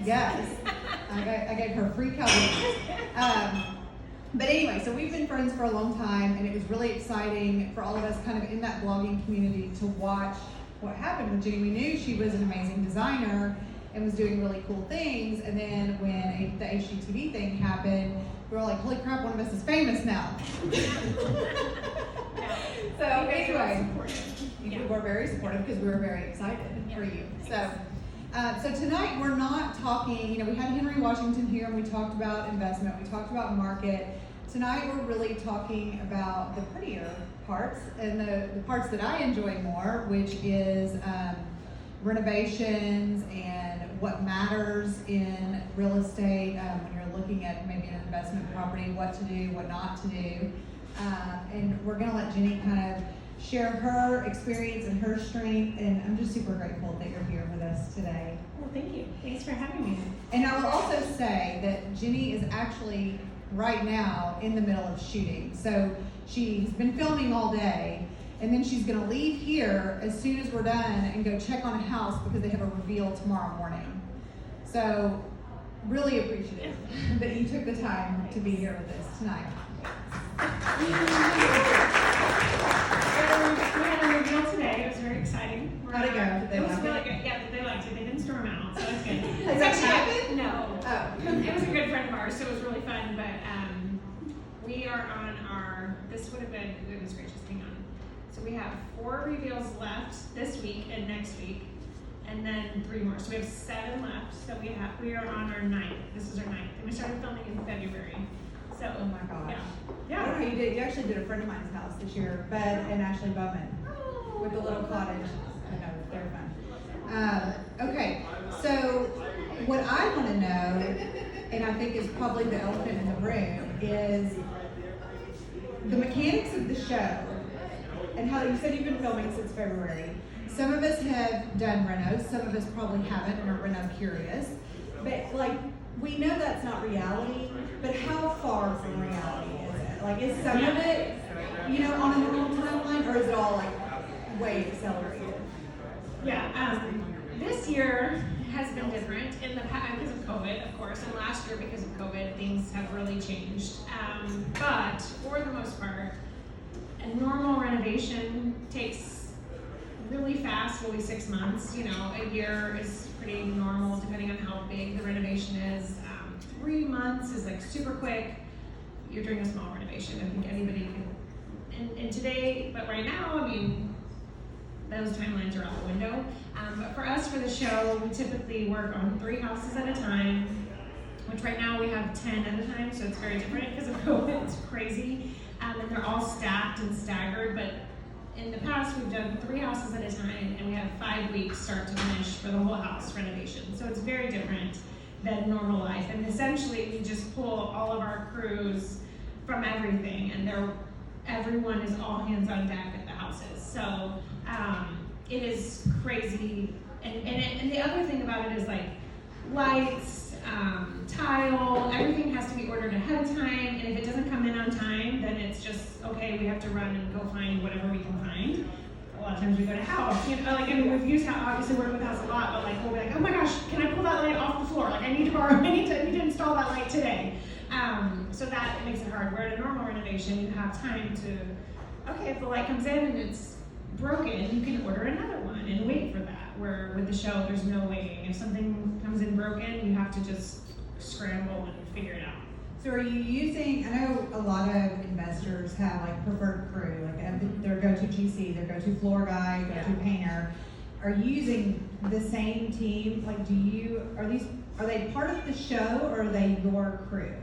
Yes. I gave her free cowboys. But anyway, so we've been friends for a long time, and it was really exciting for all of us kind of in that blogging community to watch what happened with Jenny. We knew she was an amazing designer and was doing really cool things, and then when the HGTV thing happened, we were like, holy crap, one of us is famous now. So anyway, we were very supportive because we were very excited for you. So tonight we're not talking, we had Henry Washington here and we talked about investment, we talked about market. Tonight we're really talking about the prettier parts and the parts that I enjoy more, which is renovations and what matters in real estate when you're looking at maybe an investment property, what to do, what not to do. And we're gonna let Jenny kind of share her experience and her strength, and I'm just super grateful that you're here with us today. Well, thank you. Thanks for having me. And I will also say that Jenny is actually right now in the middle of shooting. So she's been filming all day, and then she's gonna leave here as soon as we're done and go check on a house because they have a reveal tomorrow morning. So really appreciative that you took the time to be here with us tonight. We had a reveal today. It was very exciting. How'd it go? Did they It was like really it? good. Yeah, they liked it. They didn't storm out, so it's good. Has that happened? No. Oh. It was a good friend of ours, so it was really fun. But we are on our. This would have been. Goodness gracious, hang on. So we have 4 reveals left this week and next week, and then 3 more. So we have 7 left. So we are on our 9th. This is our 9th, and we started filming in February. So Oh my gosh. Yeah. I don't know how you did. You actually did a friend of mine's house this year, Bud and Ashley Bowman, with a little cottage. I know, they're fun. Okay, so what I want to know, and I think is probably the elephant in the room, is the mechanics of the show and how you said you've been filming since February. Some of us have done renos, some of us probably haven't and are reno curious. But we know that's not reality, but how far from reality is it? Is some of it, on a normal timeline, or is it all way accelerated? Yeah, this year has been different in the past because of COVID, of course, and last year because of COVID, things have really changed. But for the most part, a normal renovation takes really fast, really 6 months. A year is pretty normal depending on how big the renovation is. 3 months is super quick. You're doing a small renovation. I think anybody can. And today, but right now, those timelines are out the window. But for us, for the show, we typically work on 3 houses at a time, which right now we have 10 at a time, so it's very different because of COVID. It's crazy. And they're all stacked and staggered, but in the past, we've done 3 houses at a time, and we have 5 weeks start to finish for the whole house renovation. So it's very different than normal life. And essentially, we just pull all of our crews from everything, and everyone is all hands on deck at the houses. So it is crazy. And the other thing about it is lights, tile, everything has to be ordered ahead of time. And if it doesn't come in on time, then it's just, okay, we have to run and go find whatever we can find. A lot of times we go to house, we've used obviously work with house a lot, but we'll be oh my gosh, can I pull that light off the floor? I need to install that light today. So that makes it hard. Where at a normal renovation, you have time to, okay, if the light comes in and it's broken, you can order another one and wait for that. Where with the show, there's no waiting. If something comes in broken, you have to just scramble and figure it out. So are you using, I know a lot of investors have preferred crew, their go-to GC, their go-to floor guy, go-to painter. Are you using the same team? Are they part of the show, or are they your crew?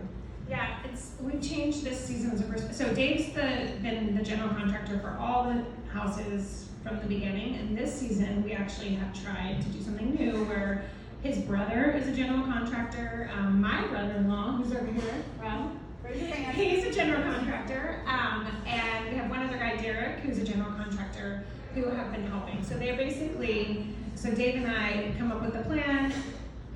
Yeah, we've changed this season. So Dave's been the general contractor for all the houses from the beginning, and this season we actually have tried to do something new where his brother is a general contractor. My brother-in-law, who's over here, Rob, raise your hand. He's a general contractor, and we have one other guy, Derek, who's a general contractor, who have been helping. So they're so Dave and I come up with a plan,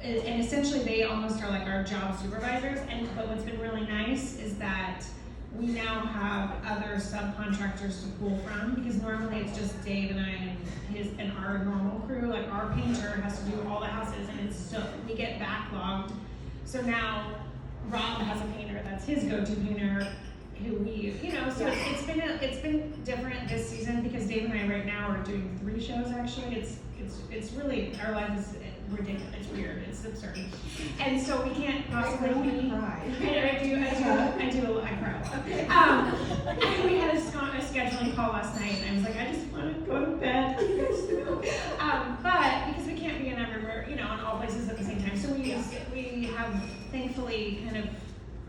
and essentially they almost are our job supervisors. But what's been really nice is that we now have other subcontractors to pull from, because normally it's just Dave and I and our normal crew. Our painter has to do all the houses, and we get backlogged. So now Rob has a painter that's his go-to painter, who we, so it's been different this season because Dave and I right now are doing 3 shows actually. It's really, our life is ridiculous. It's weird. It's absurd. And so we can't possibly be. I do. I cry. We had a scheduling call last night, and I was like, I just want to go to bed. You guys know. But because we can't be in everywhere, in all places at the same time, so we have thankfully kind of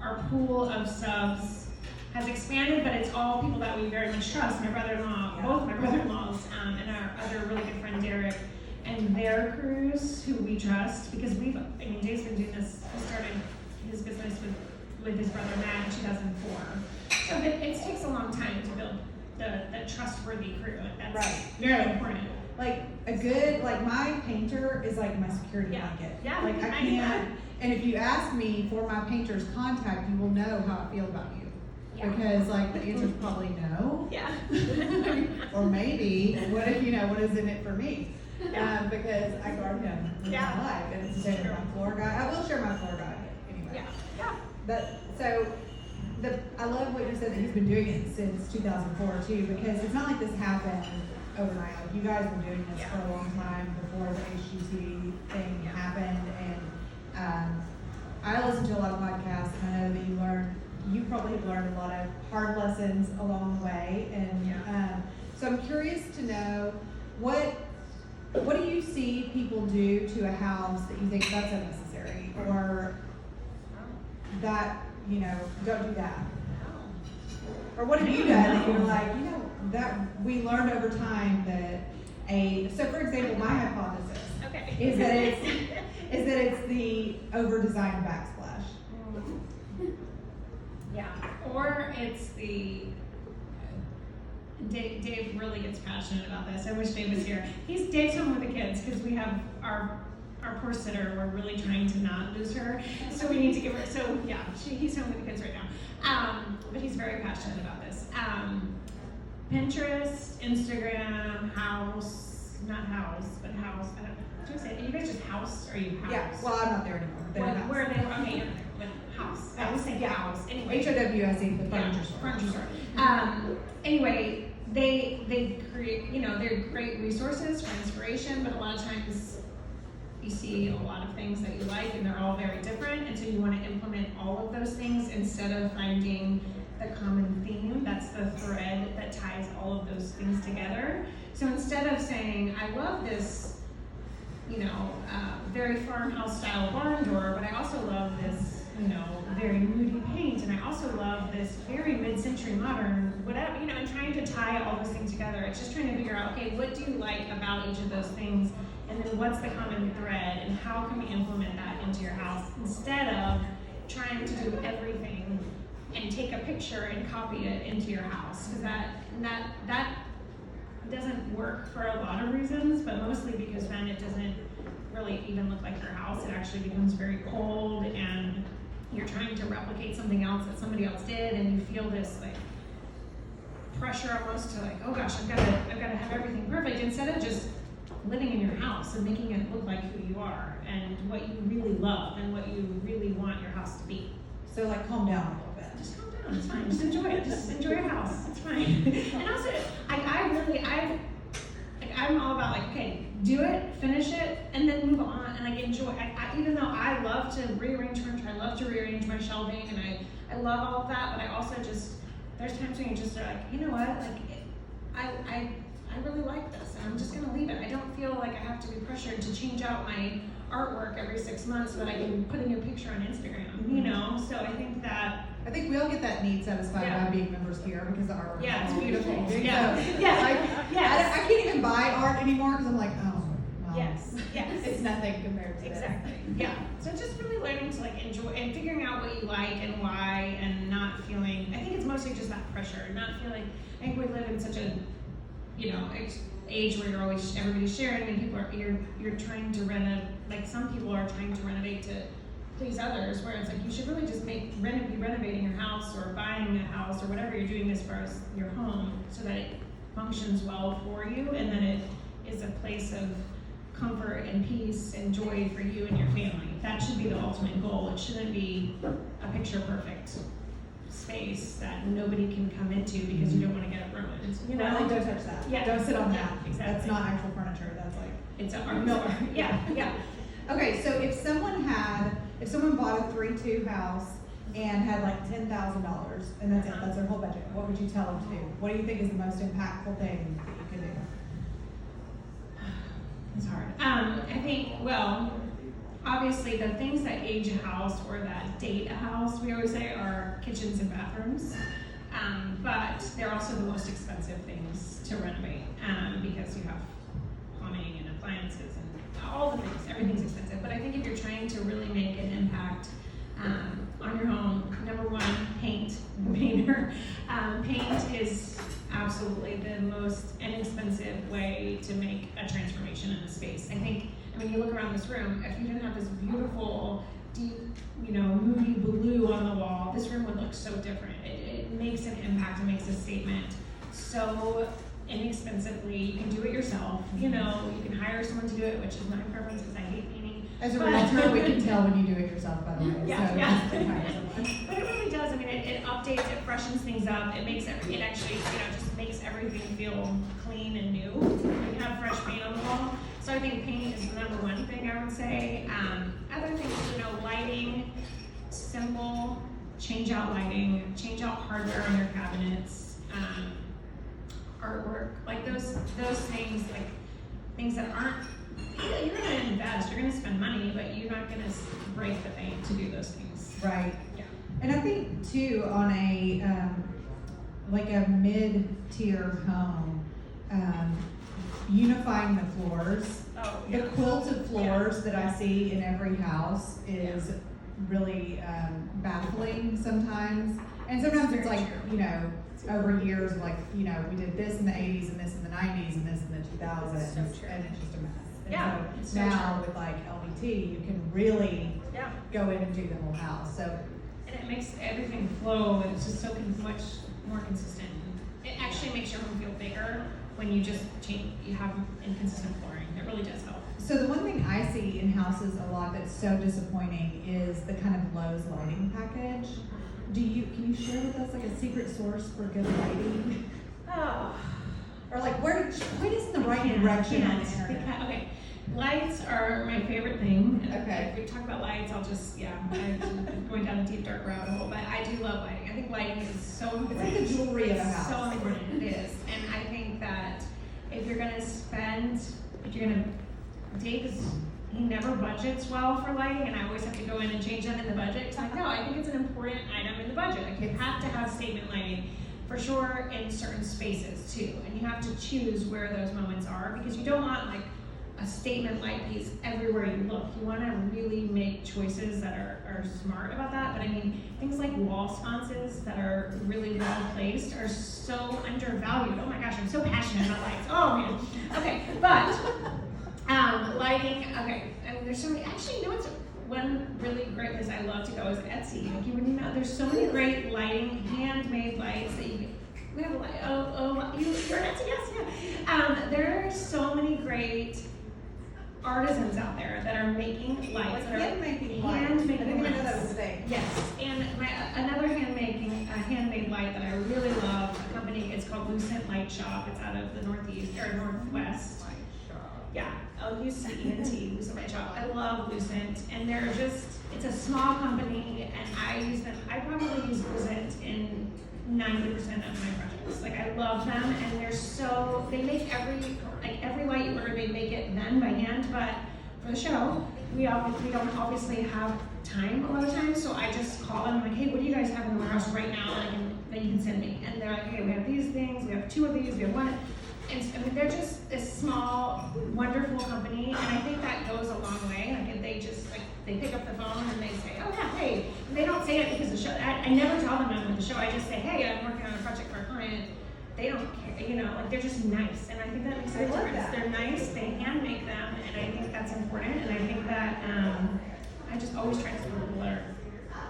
our pool of subs has expanded, but it's all people that we very much trust. My brother-in-law, both my brother-in-laws, and our other really good friend Derek, and their crews who we trust because Dave's been doing this. He started his business with his brother Matt in 2004. So it takes a long time to build the trustworthy crew. That's very important. Like my painter is like my security blanket. Yeah. Like I can't. And if you ask me for my painter's contact, you will know how I feel about you. Yeah. Because like the answer's probably no. Yeah. Or maybe what is in it for me? Because I guard him in my life, and it's the same with my floor guy. I will share my floor guy anyway. Yeah. I love what you said that he's been doing it since 2004 too, because it's not like this happened overnight. Like you guys were doing this for a long time before the HGTV thing happened, and I listen to a lot of podcasts, and I know that you probably have learned a lot of hard lessons along the way, and so I'm curious to know what do you see people do to a house that you think that's unnecessary, or that, don't do that? Or what have you done that you're like, that we learned over time that so for example, my hypothesis is that it's the over-designed backsplash. Yeah, or it's the Dave really gets passionate about this. I wish Dave was here. Dave's home with the kids because we have our poor sitter. We're really trying to not lose her, so we need to give her. So yeah, he's home with the kids right now. But he's very passionate about this. Pinterest, Instagram, not house, but house. Do I say it? Are you guys just house or are you house? Yeah. Well, I'm not there anymore. Where are they? Okay, you're there. But house. I always say house. Anyway. HOWSE, the furniture store. Furniture store. Anyway, they create, they're great resources for inspiration, but a lot of times you see a lot of things that you like and they're all very different, and so you want to implement all of those things instead of finding the common theme. That's the thread that ties all of those things together. So instead of saying, I love this, very farmhouse style barn door, but I also love this, very moody paint, and I also love this very mid-century modern, whatever, and trying to tie all those things together. It's just trying to figure out, okay, what do you like about each of those things, and then what's the common thread, and how can we implement that into your house instead of trying to do everything and take a picture and copy it into your house, because that doesn't work for a lot of reasons, but mostly because then it doesn't really even look like your house. It actually becomes very cold, and you're trying to replicate something else that somebody else did, and you feel this like pressure almost to like, oh gosh, I've got to have everything perfect, instead of just living in your house and making it look like who you are and what you really love and what you really want your house to be. So like calm down a little bit. Just calm down, it's fine. Just enjoy it. Just enjoy your house. It's fine. And also, I'm all about like, okay, do it, finish it, and then move on and like enjoy. Even though I love to rearrange furniture, I love to rearrange my shelving, and I love all of that, but I also there's times when you just are like, you know what, like I really like this, and I'm just gonna leave it. I don't feel like I have to be pressured to change out my artwork every 6 months so that I can put a new picture on Instagram, So I think we all get that need satisfied by being members here because the artwork is it's beautiful. Changing. Yeah. So, Yes. I can't even buy art anymore because I'm like, oh, well, yes. it's nothing compared to exactly. Yeah. So just really learning to like enjoy and figuring out what you like and why, and not feeling. I think it's mostly just that pressure, not feeling. I think we live in such a, age where everybody's sharing, and people you're trying to like some people are trying to renovate to please others, where it's like you should really just be renovating your house or buying a house or whatever you're doing as far as your home, so that it functions well for you and that it is a place of comfort and peace and joy for you and your family. That should be the ultimate goal. It shouldn't be a picture perfect space that nobody can come into because you don't want to get it ruined. You know, Like, don't touch that. Yeah. Don't sit on that. Yeah, exactly. That's not actual furniture. That's like it's an art. no. Yeah. Okay, so if someone bought a 3-2 house and had like $10,000 and that's it, that's their whole budget, what would you tell them to do? What do you think is the most impactful thing that you can do? It's hard. I think, well, obviously the things that age a house or that date a house, we always say, are kitchens and bathrooms. But they're also the most expensive things to renovate because you have plumbing and appliances and all the things. Everything's expensive. But I think if you're trying to really make an impact on your home, number one, paint. Painter. Paint is absolutely the most inexpensive way to make a transformation in a space. I mean, you look around this room, if you didn't have this beautiful, deep, moody blue on the wall, this room would look so different. It makes an impact, it makes a statement so inexpensively. You can do it yourself, you can hire someone to do it, which is my preference because I hate painting. As a realtor, we can tell when you do it yourself, by the way. Yeah. Hire someone. But it really does. I mean, it updates, it freshens things up. It makes it actually, just makes everything feel clean and new. You have fresh paint on the wall. So I think paint is the number one thing I would say. Other things, lighting, simple, change out lighting, change out hardware on your cabinets, artwork, like those things, like things that aren't, you're gonna invest, you're gonna spend money, but you're not gonna break the bank to do those things. Right. Yeah. And I think too, on a like a mid-tier home, unifying the floors. Oh, The yeah. quilted floors Yeah. that I see in every house is really baffling sometimes. And sometimes it's like, over years, like, we did this in the 80s and this in the 90s and this in the 2000s. It's so true. And it's just a mess. And Yeah, so it's so now true. with like LVT, you can really Yeah. go in and do the whole house. So And it makes everything flow, and it's just so much more consistent. It actually makes your home feel bigger when you just you have inconsistent flooring. It really does help. So the one thing I see in houses a lot that's so disappointing is the kind of Lowe's lighting package. Can you share with us like a secret source for good lighting? Oh. Or like point us in the right direction on the internet. Okay. Lights are my favorite thing. And Okay. If we talk about lights, I'm going down a deep dark rabbit hole, but I do love lighting. I think lighting is so important. It's like the jewelry of a It's house. so important, it is. And I think that if you're gonna Dave he never budgets well for lighting, and I always have to go in and change that in the budget. Because I think it's an important item in the budget. Like, you have to have statement lighting for sure in certain spaces too, and you have to choose where those moments are, because you don't want like a statement light piece everywhere you look. You want to really make choices that are smart about that. But I mean, things like wall sconces that are really well placed are so undervalued. Oh my gosh, I'm so passionate about lights. Oh man. Okay, but lighting. Okay, and there's so many. Actually, what's one really great place I love to go is Etsy. Like, there's so many great lighting, handmade lights that you can. We have a light. You're an Etsy, yes, yeah. There are so many great artisans out there that are making lights. Handmaking lights. I didn't even know that was a thing. Yes, and another handmade light that I really love, a company, it's called Lucent Light Shop. It's out of the Northeast or Northwest. Yeah, Lucent, Lucent Light Shop. I love Lucent, and it's a small company, and I use them. I probably use Lucent in 90% of my projects. Like, I love them, and they make every light you order, they make it then by hand, but for the show, we don't obviously have time a lot of times, so I just call them, like, hey, what do you guys have in the warehouse right now that you can send me? And they're like, okay, we have these things, we have 2 of these, we have 1. And I mean, they're just this small, wonderful company, and I think that goes a long way. Like, they pick up the phone and they say, oh yeah, hey. And they don't say it because the show. I never tell them I'm with the show. I just say, hey, I'm working on a project for a client. They don't care, like, they're just nice, and I think that makes a difference. They're nice. They hand make them, and I think that's important. And I think that I just always try to support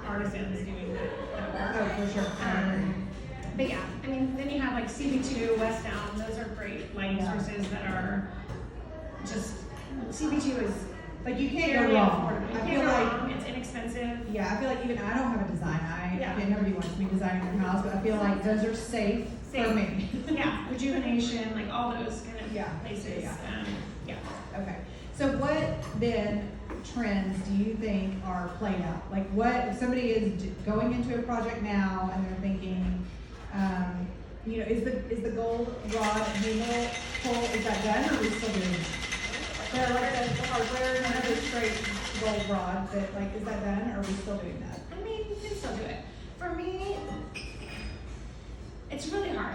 artisans doing that. Oh, for sure. But yeah, I mean, then you have like CB2, West Down. Those are great lighting sources that are just CB2 is Like you can't go fairly wrong. affordable. You I can't feel go like, wrong. It's inexpensive. yeah, I feel like even I don't have a design eye. Yeah. I nobody wants me designing their house, but I feel like those are safe for me. Yeah, rejuvenation, like all those kind of Yeah. places. Yeah. Yeah. Okay. So what then trends do you think are played out? Like what, if somebody is going into a project now and they're thinking, you know, is the gold rod handle pull, is that done or are we still doing it? The hardware, another straight gold rod, but like, is that done or are we still doing that? I mean, you can still do it. For me, it's really hard.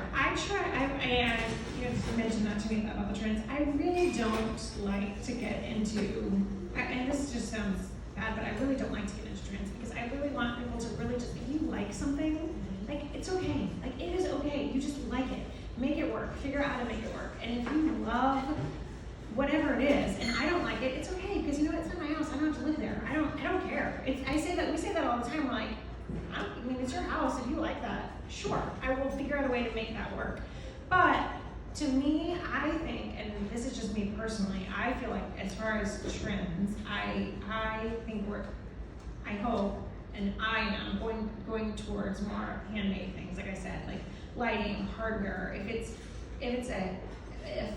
And you mentioned that to me about the trends. I really don't like to get into, and this just sounds bad, but I really don't like to get into trends because I really want people to really just, if you like something, like it's okay. Like it is okay. You just like it. Make it work. Figure out how to make it work. And if you love whatever it is, and I don't like it, it's okay because you know it's not my house. I don't have to live there. I don't care. We say that all the time. We're like, I mean, it's your house. If you like that, sure, I will figure out a way to make that work. But to me, I think, and this is just me personally, I feel like as far as trends, I think I hope, and I am going towards more handmade things. Like I said, like lighting, hardware. If it's a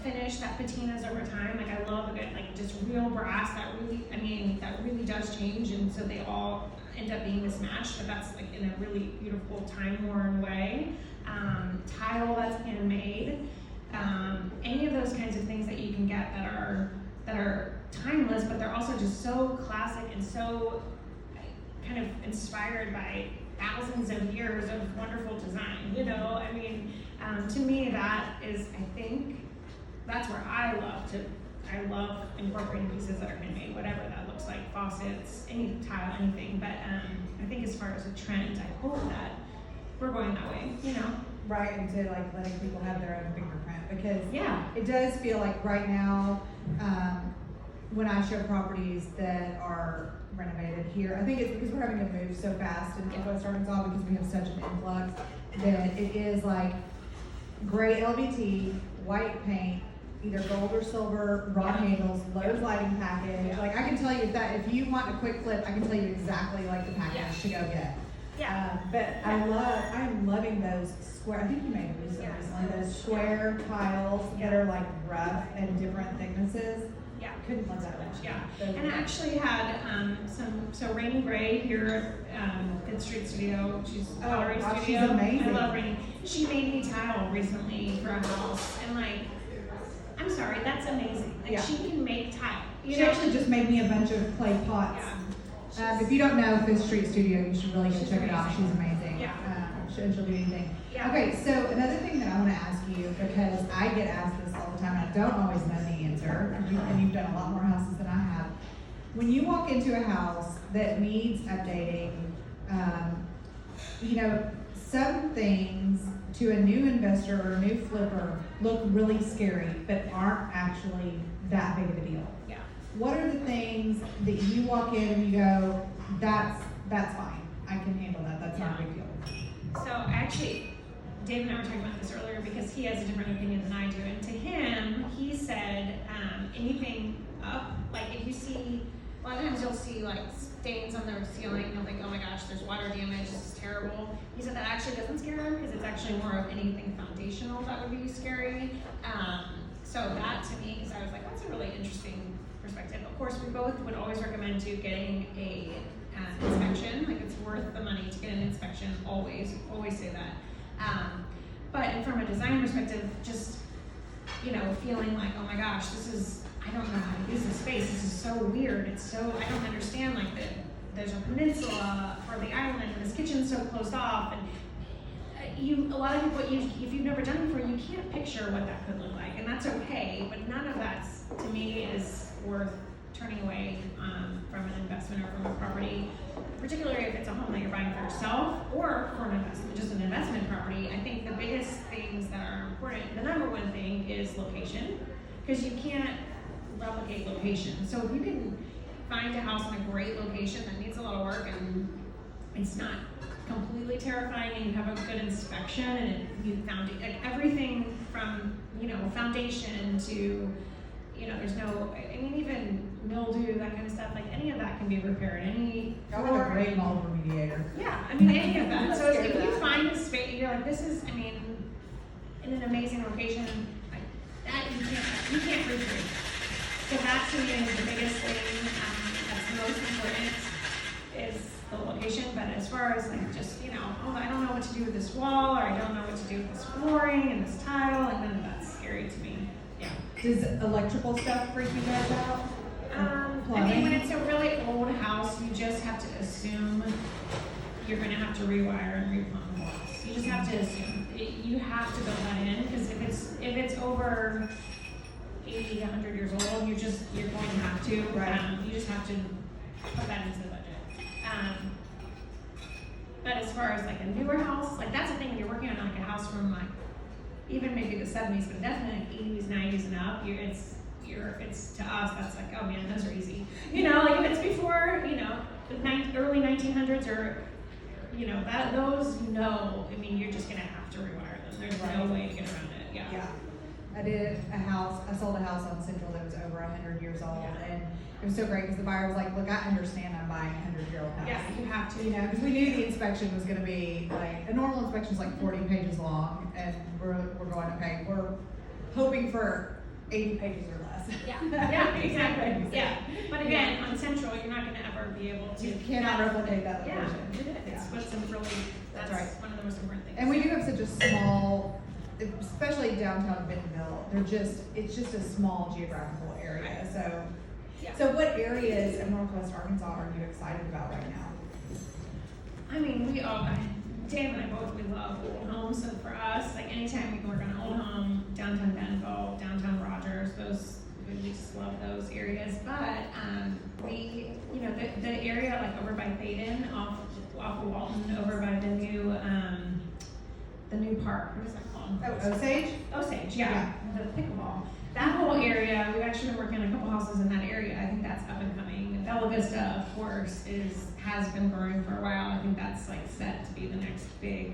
finish that patinas over time, like I love a good, like just real brass that really does change, and so they all end up being mismatched, but that's like in a really beautiful time-worn way. Tile that's handmade, any of those kinds of things that you can get that are timeless, but they're also just so classic and so kind of inspired by thousands of years of wonderful design. You know, I mean, to me that is, I think, that's where I love incorporating pieces that are handmade, whatever that looks like, faucets, any tile, anything. But I think as far as a trend, I hope that we're going that way, you know? Right, and to like letting people have their own fingerprint, because Yeah. it does feel like right now, when I show properties that are renovated here, I think it's because we're having to move so fast in West Arkansas because we have such an influx that it is like gray LVT, white paint, either gold or silver, rod handles, Lowe's lighting package. Yeah. Like I can tell you if you want a quick flip, I can tell you exactly like the package to go get. Yeah. But I'm loving those square, I think you made those recently, those square tiles that are like rough and different thicknesses. Yeah. Couldn't love that much. Yeah. Those And I are- actually had so Rainy Gray here at Street Studio. She's Gallery wow, she's Studio. amazing. I love Rainy. She made me tile recently for a house, and like, I'm sorry, that's amazing. Like Yeah. she can make tile. You She know? actually just made me a bunch of clay pots. Yeah. If you don't know Fifth Street Studio, you should really go check it out. She's amazing. Yeah. She'll do anything. Yeah. Okay, so another thing that I want to ask you, because I get asked this all the time, and I don't always know the answer, and you've done a lot more houses than I have. When you walk into a house that needs updating, you know, some things to a new investor or a new flipper look really scary, but aren't actually that big of a deal. Yeah. What are the things that you walk in and you go, that's fine, I can handle that, that's not a big deal? So actually, Dave and I were talking about this earlier because he has a different opinion than I do. And to him, he said anything up, like if you see, a lot of times you'll see like stains on the ceiling, you'll think, oh my gosh, there's water damage, this is terrible. He said that actually doesn't scare him because it's actually more of anything foundational that would be scary. So that to me, because I was like, that's a really interesting perspective. Of course, we both would always recommend you getting a inspection. Like it's worth the money to get an inspection. Always say that. But from a design perspective, just feeling like, oh my gosh, I don't know how to use this space. This is so weird. I don't understand like that. There's a peninsula for the island, and this kitchen's so closed off, and a lot of people, if you've never done it before, you can't picture what that could look like, and that's okay. But none of that, to me, is worth turning away from an investment or from a property, particularly if it's a home that you're buying for yourself or for an investment, just an investment property. I think the biggest things that are important, the number one thing is location, because you can't replicate location. So if you can find a house in a great location that needs a lot of work and it's not completely terrifying, and you have a good inspection, and you found like everything from foundation to there's no, I mean, even mildew, that kind of stuff, like any of that can be repaired, any I have a great mold remediator. Yeah, I mean, any of that. So Scared if of you that. find this space, you're like, this is, I mean, in an amazing location, like, that you can't recreate. So that to me is the biggest thing, that's the most important, is the location. But as far as like just, oh, I don't know what to do with this wall, or I don't know what to do with this flooring and this tile, like none of that's scary to me. Yeah. Does electrical stuff freak you guys out? I mean, when it's a really old house, you just have to assume you're gonna have to rewire and replumb walls. You just have to assume. You have to build that in, because if it's over 80, 100 years old, you're going to have to. Right. You just have to put that into the budget. But as far as like a newer house, like that's the thing when you're working on like a house from like even maybe the 70s, but definitely like 80s, 90s and up, it's to us that's like, oh man, those are easy. Like if it's before, the early 1900s or those, I mean, you're just gonna have to rewire them. There's no way to get around it. Yeah. Yeah. I sold a house on Central that was over 100 years old, and it was so great because the buyer was like, look, I understand I'm buying a 100-year-old house. Yeah, you have to. Because we knew the inspection was gonna be like, a normal inspection is like 40 pages long, and we're going, okay, we're hoping for 80 pages or less. Yeah, exactly. Yeah. But again, on Central, you're not gonna ever be able to. You cannot replicate that Yeah, location. it's what's that's right. one of the most important things. And we do have such a small, especially downtown Bentonville, it's just a small geographical area. Right. So, Yeah. so what areas of Northwest Arkansas are you excited about right now? I mean, Dan and I both, we love old homes, so for us, like anytime we can work on an old home, downtown Bentonville, downtown Rogers, we just love those areas. But the area like over by Thaden, off of Walton, over by the new park, what is that called? Oh, Osage? Osage, yeah, the pickleball. That whole area, we've actually been working on a couple houses in that area. I think that's up and coming. Bella Vista, of course, has been growing for a while. I think that's like set to be the next big,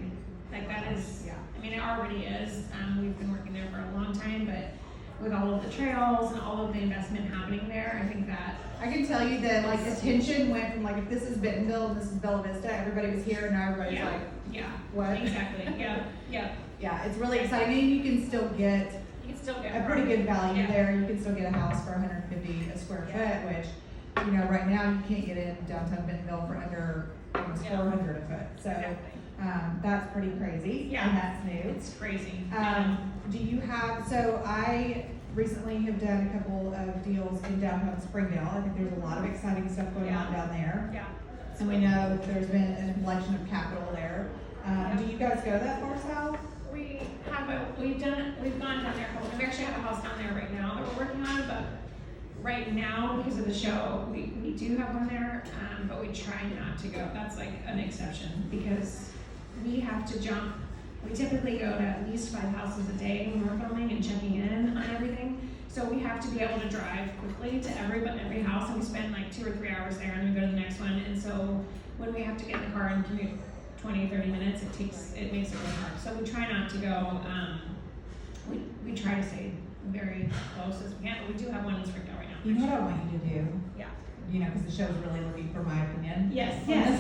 like that is, I mean, it already is. We've been working there for a long time, but with all of the trails and all of the investment happening there, I think that. I can tell you that like the tension went from like, if this is Bentonville and this is Bella Vista, everybody was here and now everybody's like, what? Exactly, yeah. Yeah, it's really exciting. And you can still get a pretty good value there. You can still get a house for 150 a square foot, which, right now you can't get in downtown Bentonville for under almost 400 a foot. So that's pretty crazy. Yeah. And that's new. It's crazy. Do you have, so I recently have done a couple of deals in downtown Springdale. I think there's a lot of exciting stuff going on down there. Yeah. And we know that there's been an inflection of capital there. Do you guys go that far south? We've gone down there. We actually have a house down there right now that we're working on, but right now, because of the show, we do have one there, but we try not to go. That's like an exception because we have to jump. We typically go to at least 5 houses a day when we're filming and checking in on everything. So we have to be able to drive quickly to every house, and we spend like 2 or 3 hours there, and we go to the next one. And so when we have to get in the car and commute 20, 30 minutes, it makes it really hard. So we try not to go. We try to stay very close as we can, but we do have one in Springdale right now. You know what I want you to do? Yeah. Because the show's really looking for my opinion. Yes, please.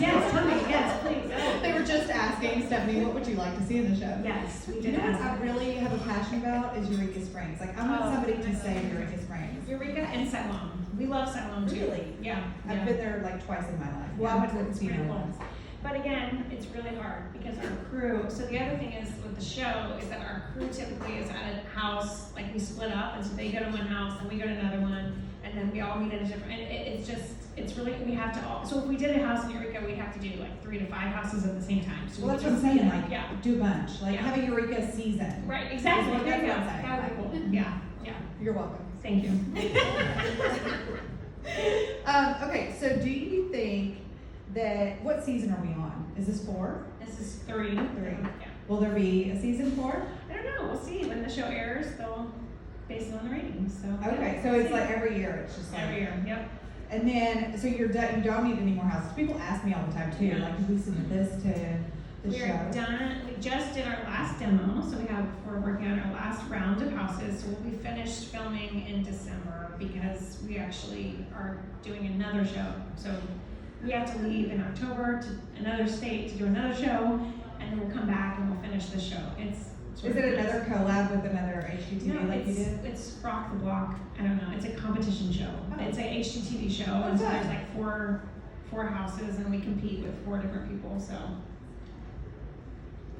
They were just asking, Stephanie, what would you like to see in the show? Yes, we You did know what ask. I really have a passion about is Eureka Springs. Like, I want somebody to say Eureka Springs. Eureka and Siloam. We love Siloam too. Really? Yeah. I've been there like twice in my life. Well, I went to the casino once. But again, it's really hard because our crew, so the other thing is with the show is that our crew typically is at a house, like we split up, and so they go to one house and we go to another one, and then we all meet at a different, and it's really, we have to all, so if we did a house in Eureka, we'd have to do like 3 to 5 houses at the same time. So well, that's what I'm saying, like, yeah. do a bunch. Like, have a Eureka season. Right, exactly. That's There you go. what I'm saying. That would be cool. Yeah. You're welcome. Thank you. Okay, so do you think that, what season are we on? Is this 4? This is 3. 3. Yeah. Will there be a season 4? I don't know. We'll see. When the show airs, they'll base it on the ratings. So Okay, so it's like every year. It's just like every year. Yep. And then, so you don't need any more houses. People ask me all the time too, like, do we submit this to the We show? are done. We just did our last demo, so we're working on our last round of houses. So we'll be finished filming in December because we actually are doing another show. So we have to leave in October to another state to do another show, and then we'll come back and we'll finish the show. Is it another collab with another HGTV No, like you did? it's Rock the Block. I don't know. It's a competition show. Oh. It's a HGTV show, Oh, and so fun. there's like four houses, and we compete with 4 different people. So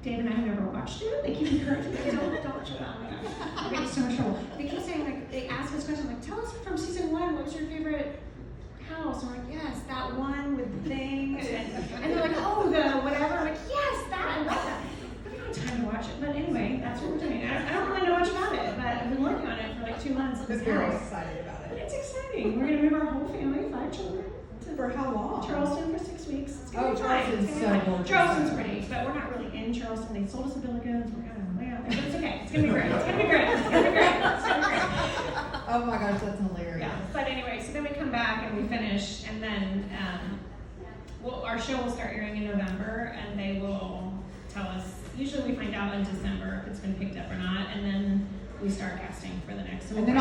Dave and I have never watched it. They keep encouraging me, don't watch it. Oh my gosh, we're getting so much trouble. They keep saying, like, they ask us questions like, tell us from season 1, what was your favorite house? And we're like, yes, that one with the thing. And they're like, oh, the whatever. I'm like, yes, that, I love that. I don't have time to watch it, but anyway, that's what we're doing. I don't really know much about it, but I've been working on it for like 2 months. I'm very excited about But it. it's exciting. We're gonna move our whole family, 5 children, For how long? Charleston for 6 weeks. It's gonna Oh, be fine. Charleston's It's so gonna be fine. gorgeous. Charleston's pretty, but we're not really in Charleston. They sold us a bill of goods. We're kind of way out there, but it's okay. It's gonna be great. It's gonna be great. It's gonna be great. It's gonna be great. Oh my gosh, that's hilarious. Yeah. But anyway, so then we come back and we finish, and then our show will start airing in November, and they will tell us. Usually we find out in December if it's been picked up or not, and then we start casting for the next. So And then